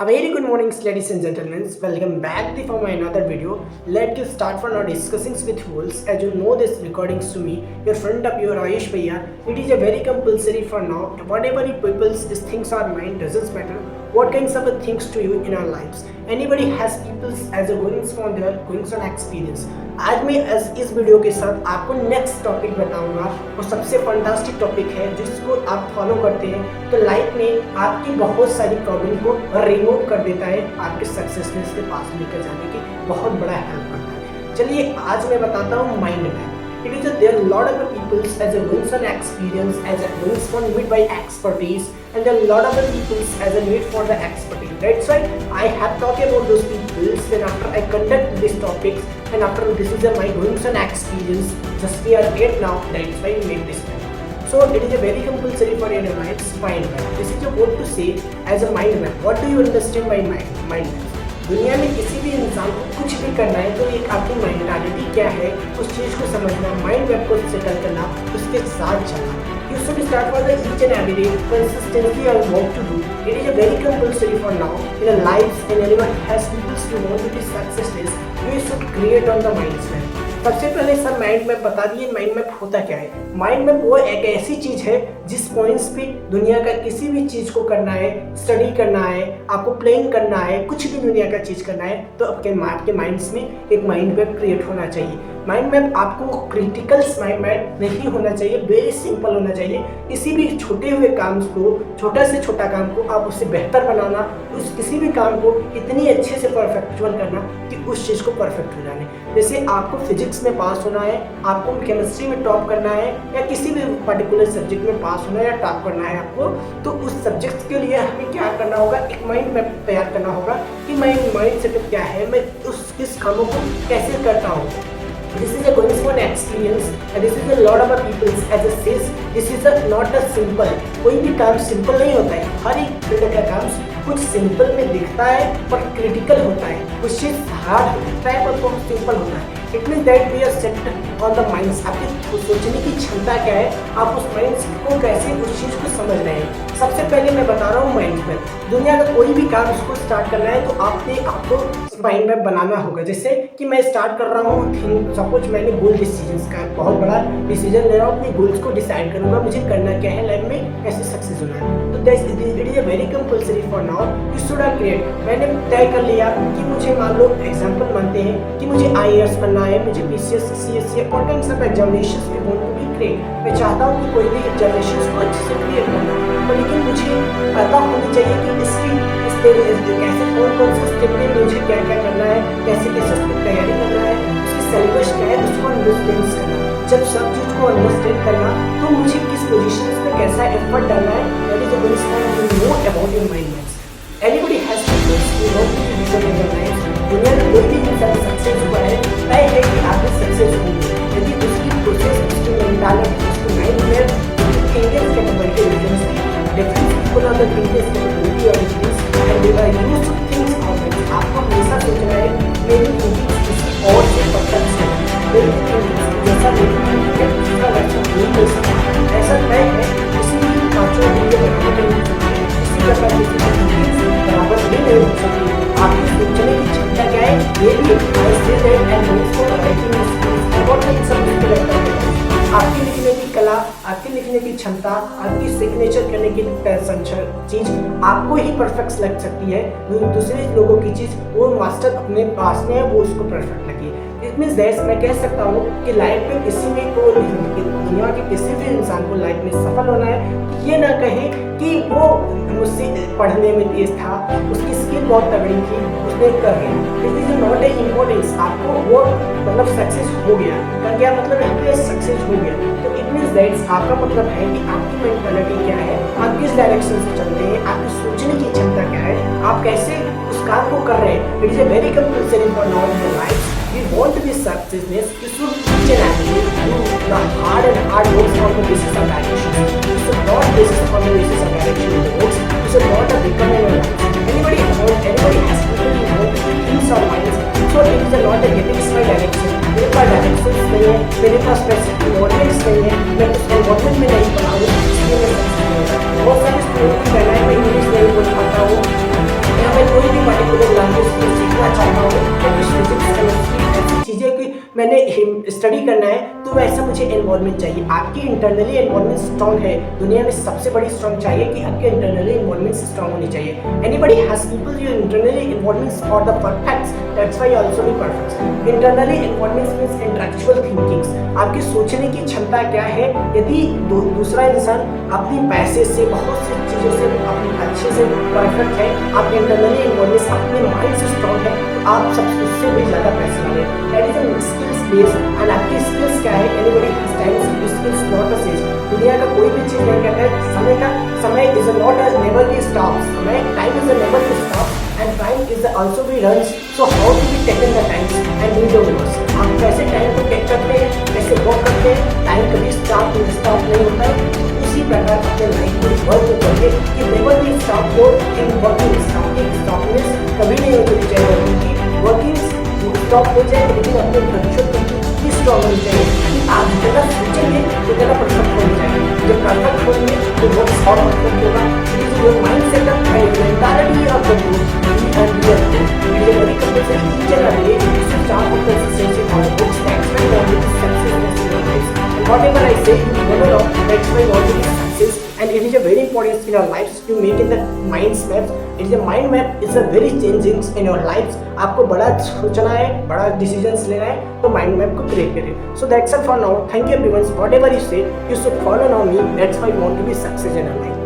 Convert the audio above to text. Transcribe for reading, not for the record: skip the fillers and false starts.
A very good morning, ladies and gentlemen. Welcome back for my another video. Let us start for our discussings with rules. As you know, this recordings to me, your friend of your Ayush Bhaiya. It is a very compulsory for now. Whatever you people's things are mind doesn't matter. What kinds of things to you in our lives? Anybody has people's as a goings on their goings on experience. आज मैं इस video के साथ आपको next topic बताऊंगा वो सबसे fantastic topic है जिसको आप फॉलो करते हैं तो लाइफ में आपकी बहुत सारी प्रॉब्लम को रिमूव कर देता है, आपके सक्सेसनेस के पास लेकर जाने की बहुत बड़ा हेल्प करता है। चलिए आज मैं बताता हूँ mind map. It is there are a lot of people as a wins on experience, as a wins for need by expertise, and there are a lot of people as a need for the expertise. That's why I have talked about those people. Then after I conduct these topics, and after this is my wins on experience, just we are here now. That's why we make this video. So it is a very compulsory for your lives mind map. This is what to say as a mind map. What do you understand by mind map? दुनिया में किसी भी इंसान को कुछ भी करना है तो एक आपकी मेंटालिटी क्या है उस चीज़ को समझना, माइंड मैप को सेटल करना, उसके साथ चलना। You should start for the each and every day consistency or work to do. It is a very compulsory for now in our lives and anyone has people to want to be successless. We should create on the mindset. सबसे पहले sir mind map बता दिए, mind map होता क्या है? Mind map वो एक ऐसी चीज़ है जिस पॉइंट्स पे दुनिया का किसी भी चीज़ को करना है, स्टडी करना है, आपको प्लान करना है, कुछ भी दुनिया का चीज़ करना है तो आपके माइंड्स में एक माइंड मैप क्रिएट होना चाहिए। माइंड मैप आपको क्रिटिकल माइंड मैप नहीं होना चाहिए, वेरी सिंपल होना चाहिए। किसी भी छोटे हुए काम को, छोटा से छोटा काम को आप उससे बेहतर बनाना, उस किसी भी काम को इतनी अच्छे से परफेक्चुअल करना कि उस चीज़ को परफेक्ट हो जाने। जैसे आपको फिजिक्स में पास होना है, आपको केमिस्ट्री में टॉप करना है या किसी भी पर्टिकुलर सब्जेक्ट में पास होना है या टॉप करना है आपको, तो उस सब्जेक्ट के लिए हमें क्या करना होगा, एक माइंड मैप तैयार करना होगा कि माइंड सेटअप क्या है, मैं किस कामों को कैसे करता हूँ। This is a going for experience and this is a lot of people as a says this is a not a simple, कोई भी काम सिंपल नहीं होता है। हर एक फील्ड का काम कुछ सिंपल में दिखता है पर क्रिटिकल होता है, कुछ चीज़ हार्ड दिखता है पर बहुत सिंपल होता है। It means that we are set on the minds. आपकी सोचने की क्षमता क्या है, आप उस माइंड्स को कैसे उस चीज़ को समझ रहे हैं। सबसे पहले मैं बता रहा हूँ माइंड मैप। दुनिया का कोई भी काम उसको स्टार्ट करना है तो आपको माइंड मैप बनाना होगा। जैसे कि मैं स्टार्ट कर रहा हूँ, सपोज मैंने गोल डिसीजंस का बहुत बड़ा डिसीजन ले रहा हूँ, अपने गोल्स को डिसाइड करूँगा मुझे करना क्या है लाइफ में, कैसे सक्सेस होना है। तो it is a very compulsory for now you should create. मैंने तय कर लिया कि मुझे मान लो एग्जाम्पल मानते हैं कि मुझे IAS बनना है, मुझे PCS CSC और टाइम्स ऑफ एग्जामिनेशंस भी बोल भी क्रिएट। मैं चाहता हूँ कि कोई भी एग्जामिनेशंस को अच्छे से क्रिएट करना है, तो लेकिन मुझे पता होनी चाहिए कि कैसे कौन से स्टेप में मुझे क्या क्या करना है, कैसे तैयारी करना है, उसकी सिलेबस क्या है, उसको अंडरस्टैंड करना। जब सब चीज़ को अंडरस्टैंड करना तो मुझे किस पोजीशन में कैसा एफर्ट डालना है, that is the best know about your mind maps. Anybody has to know in your life. दुनिया में कोई भी इंसान सक्सेस हुआ है तय है कि आप सक्सेस होंगे यदि उसकी प्रोसेस, उसकी मेंटालिटी, उसकी माइंड मैप, उसकी Indian capability difference people are the greatest capability of things and they are used to things always। आपको हमेशा सोचना है मेरी थिंकिंग किसी और से परफेक्ट है, मेरी थिंकिंग जैसा मेरी थिंकिंग है दूसरा वैसा नहीं हो सकता। ऐसा तय है किसी भी पाँचों दिन के बनाने के लिए किसी प्रकार की थिंकिंग बराबर भी नहीं हो सकती। आपकी सोचने की क्षमता क्या है, ये भी आपकी लिखने की कला, आपकी लिखने की क्षमता, आपकी सिग्नेचर करने की चीज़ आपको ही परफेक्ट लग सकती है, दूसरे लोगों की चीज़ वो मास्टर अपने पास में है वो उसको परफेक्ट लगी। इट मीन्स दैट मैं कह सकता हूँ कि लाइफ में किसी में को दुनिया के किसी भी इंसान को लाइफ में सफल होना है ये ना कहे कि वो मुझसे पढ़ने में तेज था, उसकी स्किल बहुत तगड़ी थी, उसने कर गया। This is not a importance. आपको वो मतलब सक्सेस हो गया, कर गया मतलब यहाँ पे सक्सेस हो गया। तो इट मीन्स दैट आपका मतलब है कि आपकी मेंटालिटी क्या है, आप किस डायरेक्शन से चल रहे हैं, आपकी सोचने की क्षमता क्या है, आप कैसे उस काम को कर रहे हैं। It is a very compulsory for now in your life. We want to be successness, you should each and every day do the hard works on the basis of direction. You should not basis on the basis of direction in the books. You should not become in your life. Anybody has people who want things or minds. So it is not a getting my direction. मेरे पास directions नहीं है, मेरे पास specific involvements नहीं है, मैं उस involvement में नहीं पढ़ा हूँ, इसलिए मैं सक्सेस नहीं होगा। बहुत सारे स्टूडेंट की कहना है मैं इंग्लिश नहीं बोल पाता हूँ, या मैं मैंने स्टडी करना है तो वैसा मुझे एनवायरनमेंट चाहिए। आपकी इंटरनली एनवायरनमेंट स्ट्रांग है, दुनिया में सबसे बड़ी स्ट्रांग चाहिए कि आपके इंटरनली एनवायरनमेंट स्ट्रांग होनी चाहिए। Anybody has people your internally environment for the perfect, that's why also be perfect. Internally environment means intellectual thinkings, आपकी सोचने की क्षमता क्या है। यदि दूसरा इंसान अपनी पैसे से बहुत सी चीज़ों से अपनी अच्छे से परफेक्ट है, आप इंटरनली एनवायरनमेंट अपने माइंड से स्ट्रांग है, आप सब उससे भी ज़्यादा पैसे वाले। That is a skills base. And आपकी स्किल्स क्या है, anybody has time, skills not a sage. दुनिया का कोई भी चीज़ नहीं कहता है समय is not a never be stop, समय time is a never be stop and time is also be runs. So how to be taken the time and read your words. आप कैसे टाइम को टेक करते हैं, कैसे work करते हैं, time कभी स्टॉप नहीं होता है। उसी प्रकार अपने लाइफ में वर्क करिए कि never be stop your in working. Stopness कभी नहीं होनी चाहिए वर्किंग की। वर्किंग स्टॉप हो जाए लेकिन अपने भविष्य की स्ट्रॉन्ग होनी चाहिए कि आप जितना सोचेंगे उतना परफेक्ट हो जाएंगे। जब परफेक्ट होंगे तो वर्क और परफेक्ट होगा। Your mind setup and mentality of the growth and real growth. It is very compulsory each and every day to start with consistency for books that expect on with success in your life. And whatever I say, you never know that's why you want to be success. And it is a very important in your lives to make in the mind maps. It is a mind map is a very changing in your lives. आपको बड़ा सोचना है, बड़ा decisions लेना है तो mind map को create करें। So that's all for now. Thank you everyone. Whatever you say, you should follow on me. That's why you want to be success in your life.